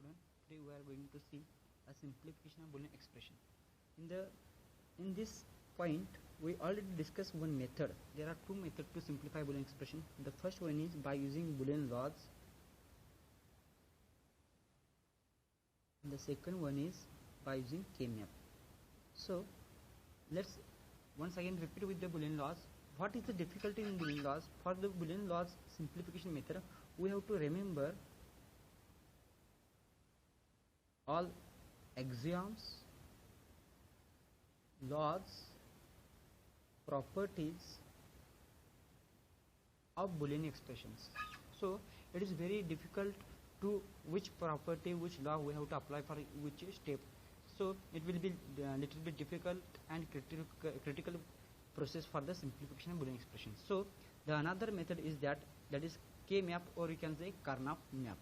student. Today we are going to see a simplification of Boolean expression. In this point we already discussed one method. There are two methods to simplify Boolean expression. The first one is by using Boolean laws. And the second one is by using K-map. So let's once again repeat with the Boolean laws. What is the difficulty in Boolean laws? For the Boolean laws simplification method, we have to remember all axioms, laws, properties of Boolean expressions. So it is very difficult to which property, which law we have to apply for which step. So it will be little bit difficult and critical process for the simplification of Boolean expressions. So the another method is that is K-map, or you can say Karnaugh map.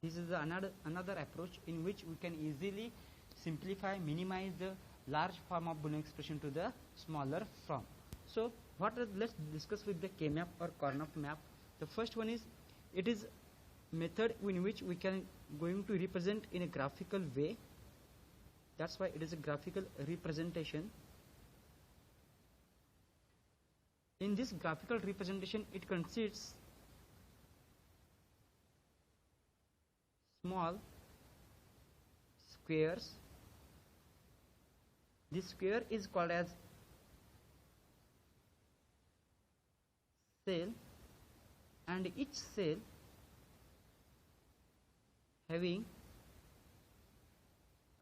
This is another approach in which we can easily simplify, minimize the large form of Boolean expression to the smaller form. So let's discuss with the K-map or Karnaugh map. The first one is, it is method in which we can going to represent in a graphical way. That's why it is a graphical representation. In this graphical representation, it consists small squares. This square is called as cell, and each cell having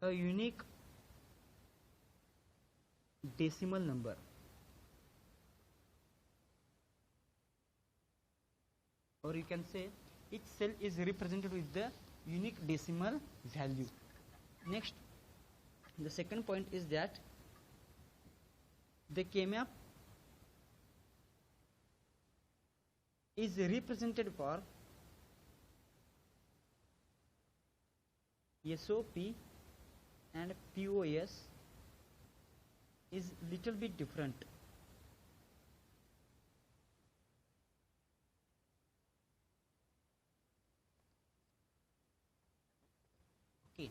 a unique decimal number. Or you can say each cell is represented with the unique decimal value. Next, the second point is that the K-map is represented for SOP and POS is little bit different. Okay.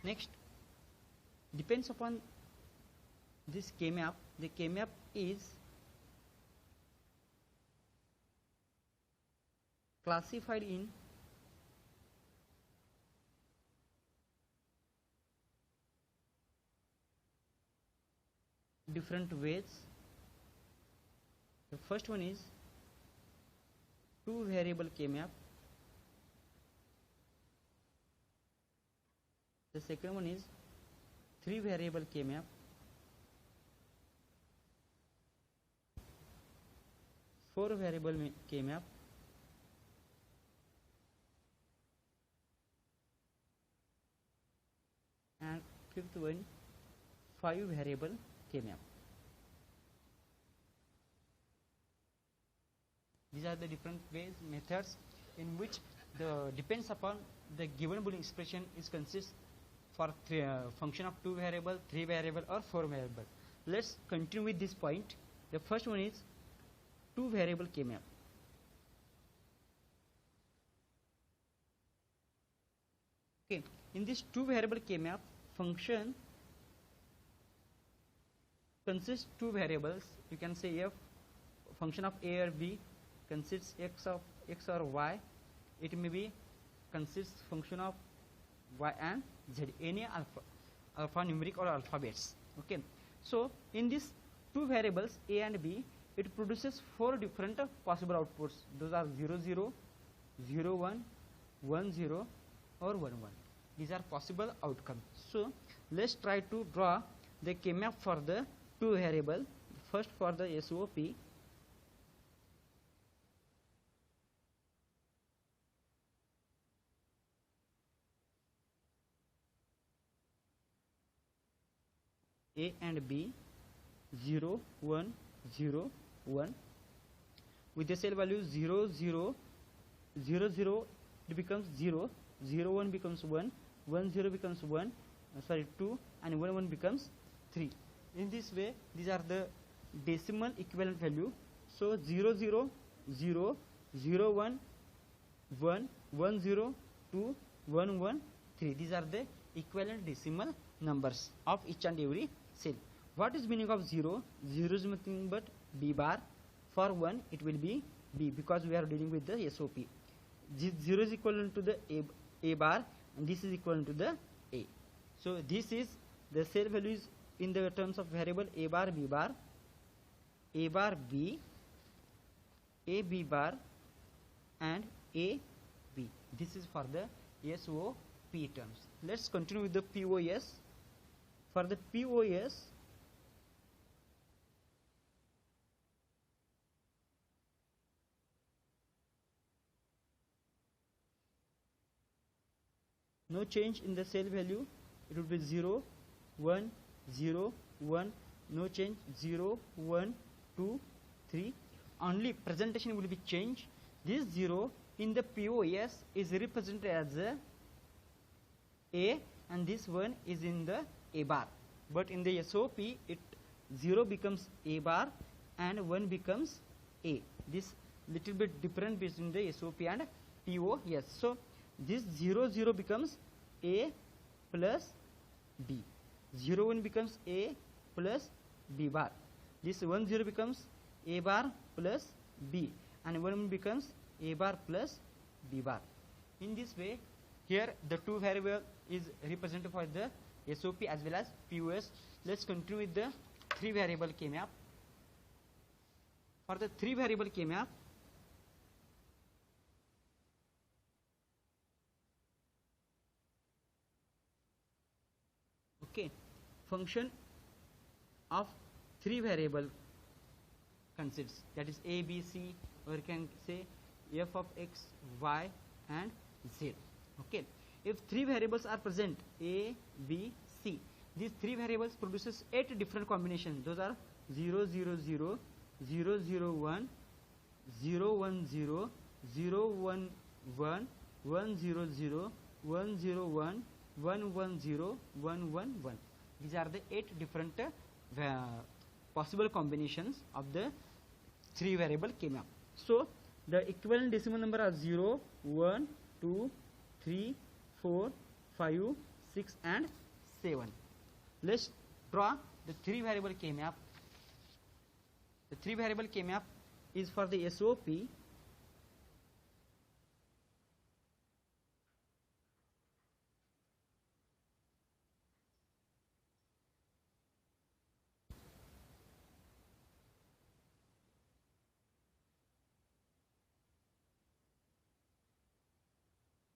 Next, depends upon this K-map. The K-map is classified in different ways. The first one is two variable K-map. The second one is three variable K-map. Four variable K-map. And fifth one, five variable K-map. These are the different ways, methods in which the depends upon the given Boolean expression is consists for function of two variable, three variable, or four variable. Let's continue with this point. The first one is two variable K-map. Okay, in this two variable K-map, function consists two variables. You can say f function of a or b consists x or y. It may be consists function of y and z, any alphanumeric or alphabets. Okay, so in these two variables a and b, it produces four different possible outputs. Those are 0 0, 0 1, 1 0, or 1 1. These are possible outcomes. So let's try to draw the K-map for the two variable. First, for the SOP, A and B, 0 1 0 1, with the cell value 0 0 0 0, it becomes 0, 0 1 becomes 1, 1 0 becomes 1, 2, and 1 1 becomes 3. In this way, these are the decimal equivalent value. So 0 0 0 0 1 1 1 0 2 1 1 3. These are the equivalent decimal numbers of each and every cell. What is meaning of 0? 0 is nothing but B bar. For 1 it will be B, because we are dealing with the SOP. 0 is equivalent to the A bar, and this is equivalent to the A. So this is the cell values in the terms of variable A bar, B bar, A bar B, A B bar, and A B. This is for the SOP terms. Let's continue with the POS. For the POS, no change in the cell value. It will be 0 1 0 1, no change 0 1 2 3. Only presentation will be changed. This 0 in the POS is represented as A, and this 1 is in the A bar. But in the SOP, it 0 becomes A bar and 1 becomes A. This little bit different between the SOP and POS. So this 0 0 becomes A plus B. 0 1 becomes A plus B bar. This 1 0 becomes A bar plus B, and 1 becomes A bar plus B bar. In this way, here the two variable is represented for the SOP as well as POS. Let's continue with the 3 variable K-map. For the 3 variable K-map, okay, function of 3 variable consists, that is A, B, C, or you can say f of x, y, and z. Okay, if 3 variables are present, A, B, C, these 3 variables produces 8 different combinations. Those are 0 0 0, 0 0 1, 0 1 0, 0 1 1, 1 0 0, 1 0 1, 1 1 0, 1 1 1. These are the 8 different possible combinations of the 3 variable K-map. So the equivalent decimal number are 0, 1, 2, 3, 4, 5, 6, and 7. Let's draw the 3 variable K-map. The 3 variable K-map is for the SOP.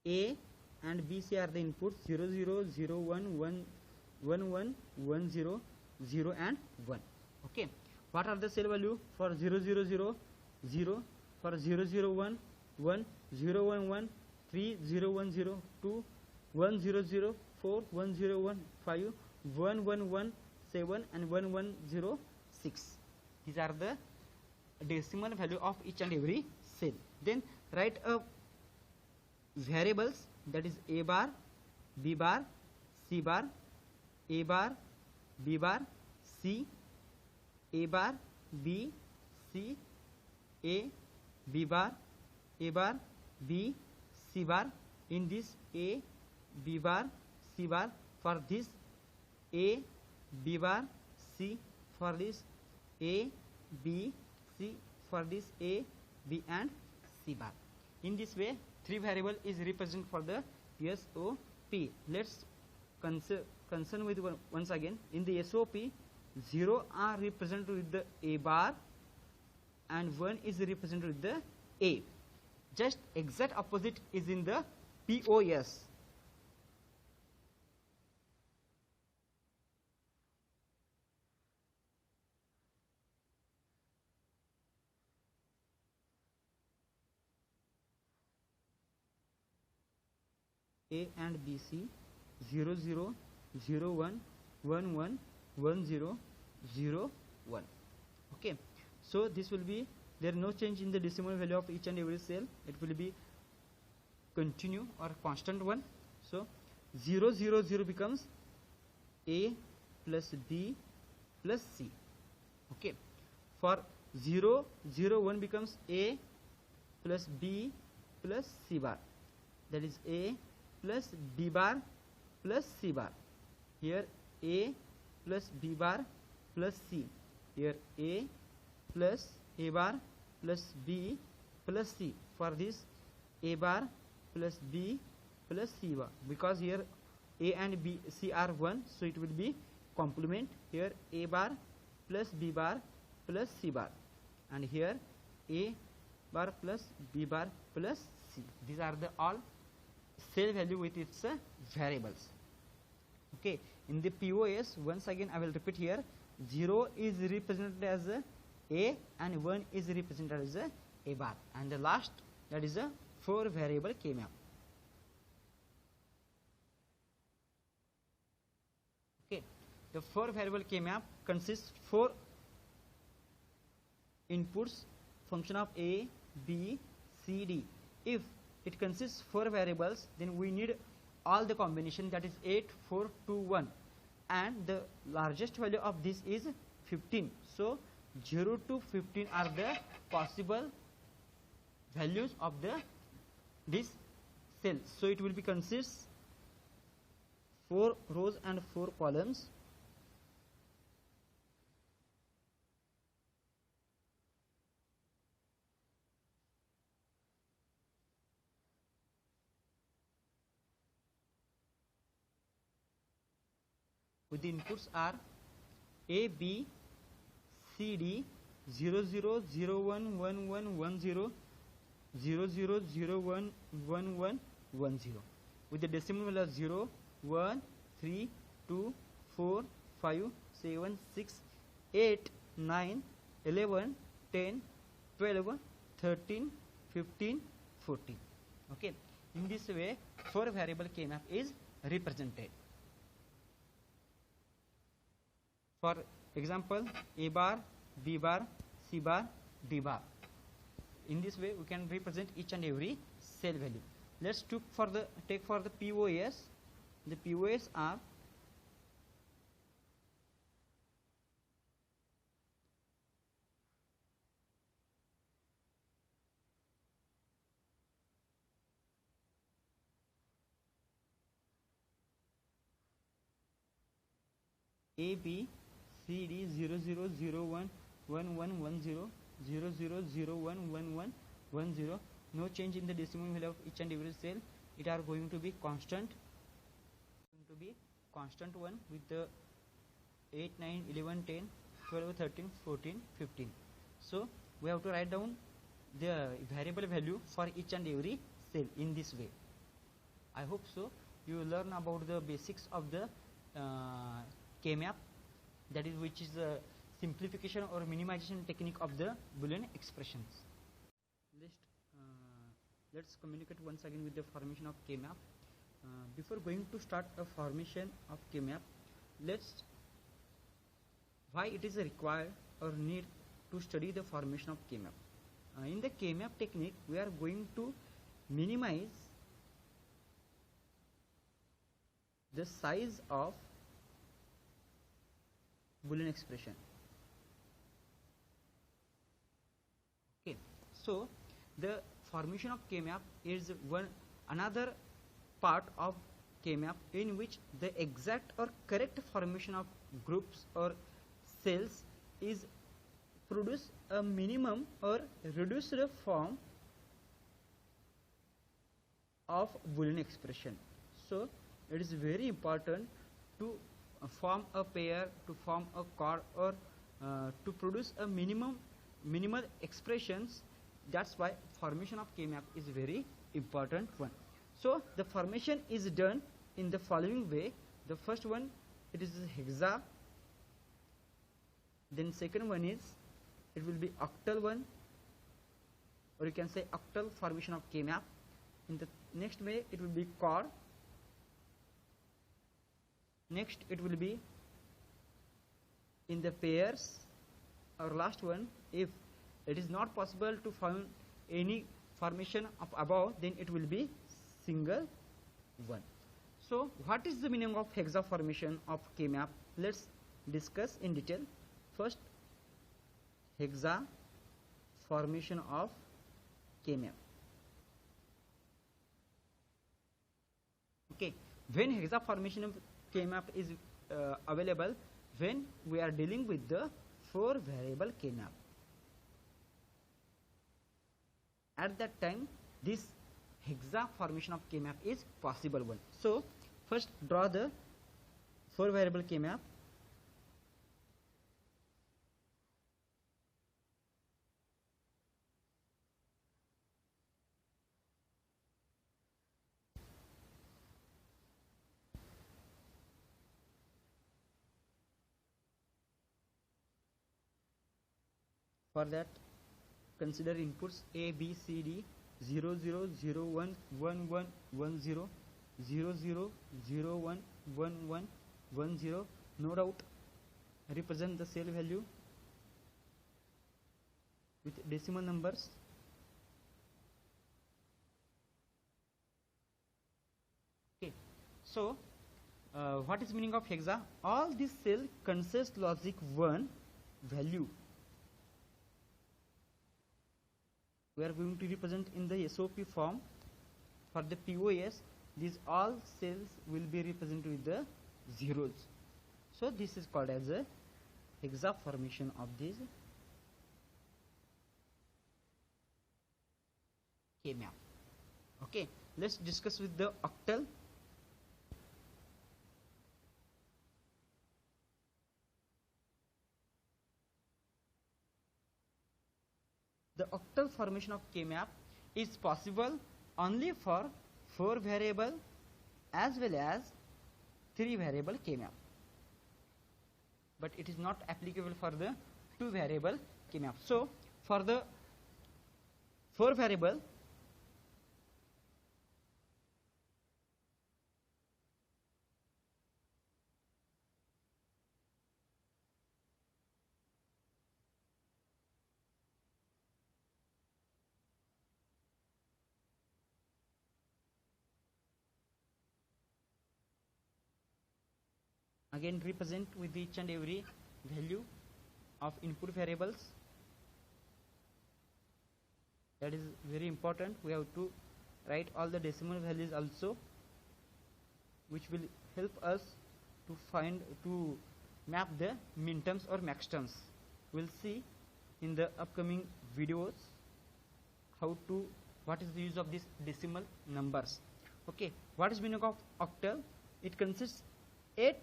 A and B, C are the inputs, 0 0 0 1 1 1 1 1 0 0 and 1. Okay, what are the cell value for 0 0 0 0, for 0 0 1 1, 0 1 1, 3 0 1 0 2, 1 0 0 4, 1 0 1 5, 1 1 1 7, and 1 1 0 6. These are the decimal value of each and every cell. Then write a variables, that is A bar, B bar, C bar, A bar, B bar, C, A bar, B, C, A, B bar, B, C bar. In this A, B bar, C bar, for this A, B bar, C, for this A, B, C, for this A, B, and C bar. In this way, 3 variable is represented for the SOP. Let's concern with once again. In the SOP, 0 are represented with the A bar and 1 is represented with the A. Just exact opposite is in the POS. A and B, C, 0 0 0 1 1 1 1 0 0 1. Okay, so this will be, there no change in the decimal value of each and every cell. It will be continue or constant one. So 0 0 0 becomes A plus B plus C. Okay, for 0 0 1 becomes A plus B plus C bar, that is A plus B bar plus C bar. Here A plus B bar plus C, here A plus A bar plus B plus C. For this A bar plus B plus C bar, because here A and B C are 1, so it will be complement. Here A bar plus B bar plus C bar, and here A bar plus B bar plus C. These are the all cell value with its variables. Okay, in the POS, once again I will repeat here, 0 is represented as A and 1 is represented as A bar, and the last, that is a 4 variable K map. Okay, the 4 variable K map consists 4 inputs, function of A, B, C, D. If it consists 4 variables, then we need all the combination, that is 8, 4, 2, 1, and the largest value of this is 15. So 0 to 15 are the possible values of this cell. So it will be consists 4 rows and 4 columns. With the inputs are A, B, C, D, 0, 0, 0, 1, 1, 1, 1, 0, 0, 0, 0, 1, 1, 1, 1, 0. With the decimal value of 0, 1, 3, 2, 4, 5, 7, 6, 8, 9, 11, 10, 12, 13, 15, 14. Okay. In this way, 4 variable K map is represented. For example, A bar, B bar, C bar, D bar. In this way, we can represent each and every cell value. Let's take for the POS. The POS are A, B, C, D, 0, 0, 0, 1, 1, 1, 1, 0, 0, 0, 0, 1, 1, 1, 1, 0. No change in the decimal value of each and every cell. It are going to be constant. One with the 8, 9, 11, 10, 12, 13, 14, 15. So we have to write down the variable value for each and every cell in this way. I hope so. You will learn about the basics of the K map, that is which is the simplification or minimization technique of the Boolean expressions. Let's communicate once again with the formation of K map. Before going to start a formation of K map, let's why it is required or need to study the formation of K map. In the K map technique, we are going to minimize the size of Boolean expression. Okay, so the formation of K map is another part of K map in which the exact or correct formation of groups or cells is produce a minimum or reduced form of Boolean expression. So it is very important to form a pair, to form a chord, or to produce a minimal expressions. That's why formation of K map is very important one. So the formation is done in the following way. The first one, it is hexa. Then second one is, it will be octal one, or you can say octal formation of K map. In the next way, it will be chord. Next, it will be in the pairs. Our last one, if it is not possible to find any formation of above, then it will be single one. So what is the meaning of hexa formation of K map? Let's discuss in detail. First, hexa formation of K-map. Okay, when hexa formation of K-map is available, when we are dealing with the 4 variable K-map. At that time, this hexa formation of K-map is possible one. So first draw the 4 variable K-map. For that, consider inputs A, B, C, D, 0, 0, 0, 1, 1, 1, 1, 0, 0, 0, 0, 1, 1, 1, 1, 0. No doubt, represent the cell value with decimal numbers. Okay, so what is meaning of hexa? All this cell consists logic 1 value. We are going to represent in the SOP form. For the POS, these all cells will be represented with the zeros. So this is called as a hexa formation of this K-map. Okay, let's discuss with the octal. The octal formation of K-map is possible only for 4 variable as well as 3 variable K-map, but it is not applicable for the 2 variable K-map. So for the 4 variable, again represent with each and every value of input variables. That is very important. We have to write all the decimal values also, which will help us to map the min terms or max terms. We'll see in the upcoming videos what is the use of these decimal numbers. Okay, what is meaning of octal? It consists 8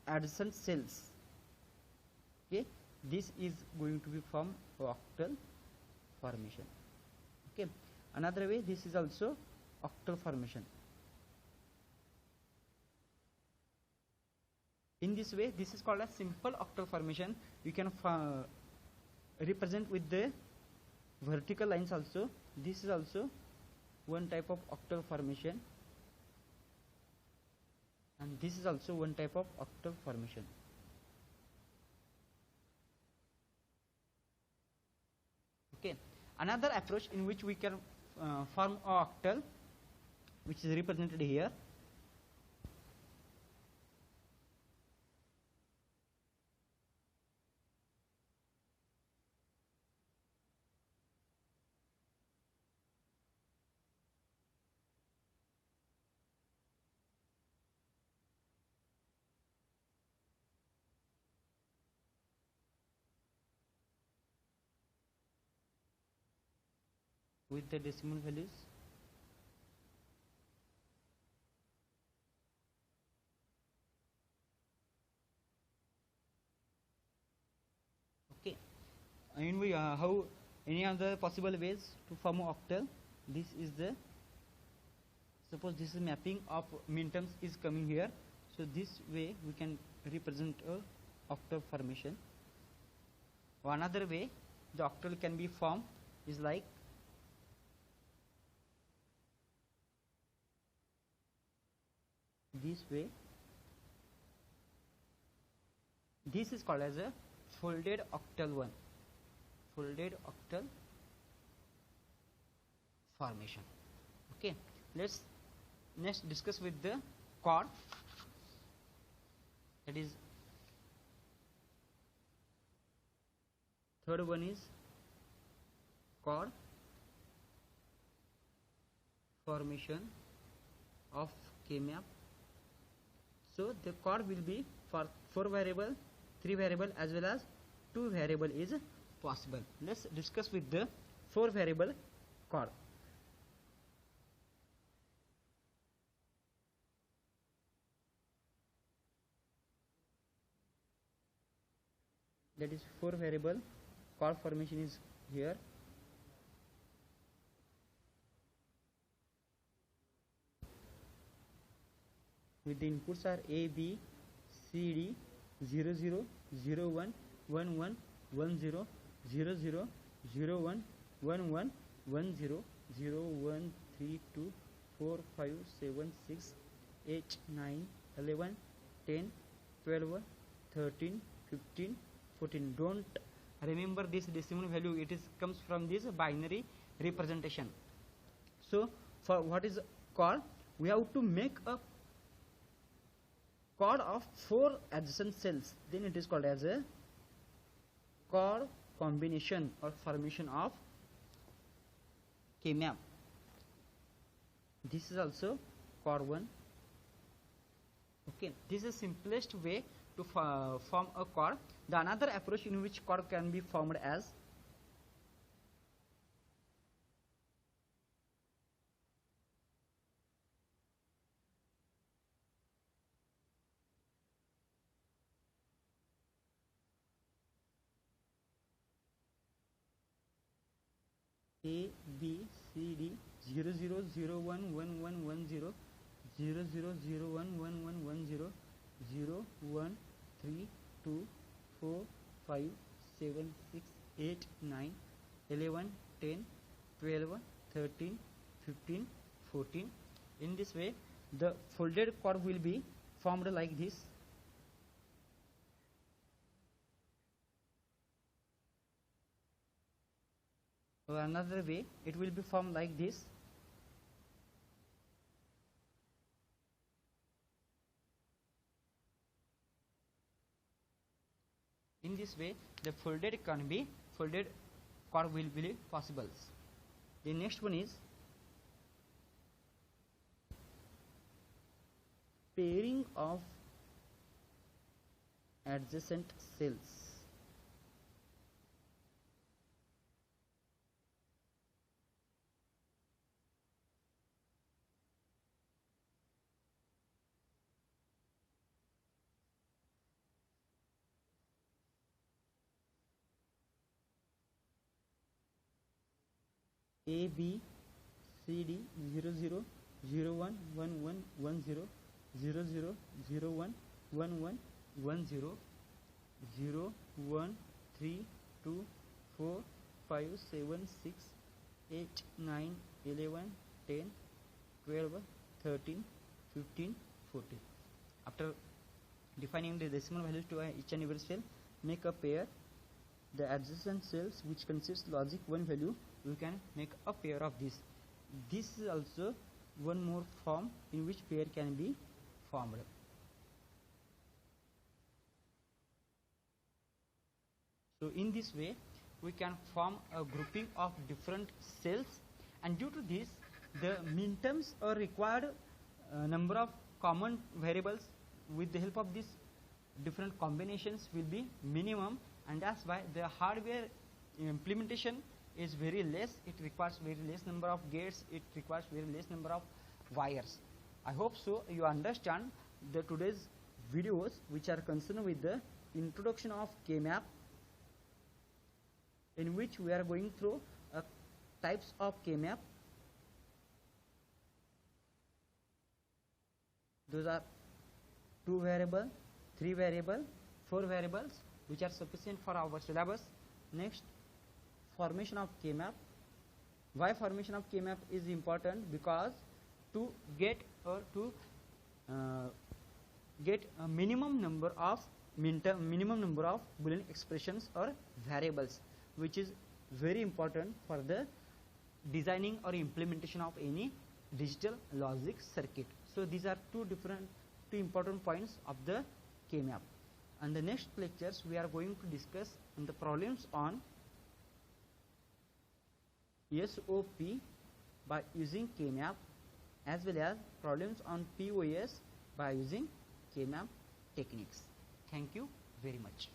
adjacent cells. Okay, this is going to be from octal formation. Okay, another way, this is also octal formation. In this way, this is called a simple octal formation. You can represent with the vertical lines also. This is also one type of octal formation, and this is also one type of octal formation. Okay, another approach in which we can form a octal, which is represented here. With the decimal values. Okay, and we how any other possible ways to form an octal. This is the, suppose this is mapping of min terms is coming here, so this way we can represent a octal formation. Or another way the octal can be formed is like this way. This is called as a folded octal one, folded octal formation. Okay, let's next discuss with the chord. That is, third one is chord. formation of K-map. So the chord will be for 4 variable, 3 variable as well as 2 variable is possible. Let's discuss with the 4 variable chord. That is 4 variable chord formation is here. With the inputs are A, B, C, D, 0, 0, 0, 1, 1, 1, 1, 0, 0, 0, 0, 1, 1, 1, 1, 0, 0, 1, 3, 2, 4, 5, 7, 6, 8, 9, 11, 10, 12, 13, 15, 14. Don't remember this decimal value, it is comes from this binary representation. So for what is chord, we have to make a chord of 4 adjacent cells, then it is called as a chord combination or formation of K-map. This is also chord 1. Okay, this is simplest way to form a chord. The another approach in which chord can be formed as A, B, C, D, 0, 0, 0, 1, 1, 1, 1, 0, 0, 0, 0, 1, 1, 1, 1, 0, 0, 1, 3, 2, 4, 5, 7, 6, 8, 9, 11, 10, 12, 13, 15, 14. In this way, the folded chord will be formed like this. Or another way, it will be formed like this. In this way, the folded chord will be possible. The next one is pairing of adjacent cells. A, B, C, D, 0, 0, 0, 1, 1, 1, 1, 0, 0, 0, 0, 1, 1, 1, 1, 0, 0, 1, 3, 2, 4, 5, 7, 6, 8, 9, 11, 10, 12, 13, 15, 14. After defining the decimal values to each and every cell, make a pair. The adjacent cells which consist logic 1 value, we can make a pair of this. This is also one more form in which pair can be formed. So in this way, we can form a grouping of different cells, and due to this, the minterms or required number of common variables with the help of these different combinations will be minimum, and that's why the hardware implementation is very less. It requires very less number of gates, it requires very less number of wires. I hope so you understand the today's videos which are concerned with the introduction of K-map, in which we are going through types of K-map. Those are 2 variable, 3 variable, 4 variables, which are sufficient for our syllabus. Next, formation of K-map. Why formation of K-map is important? Because to get or to get a minimum number of Boolean expressions or variables, which is very important for the designing or implementation of any digital logic circuit. So these are two important points of the K-map. And the next lectures we are going to discuss on the problems on SOP by using K-map as well as problems on POS by using K-map techniques. Thank you very much.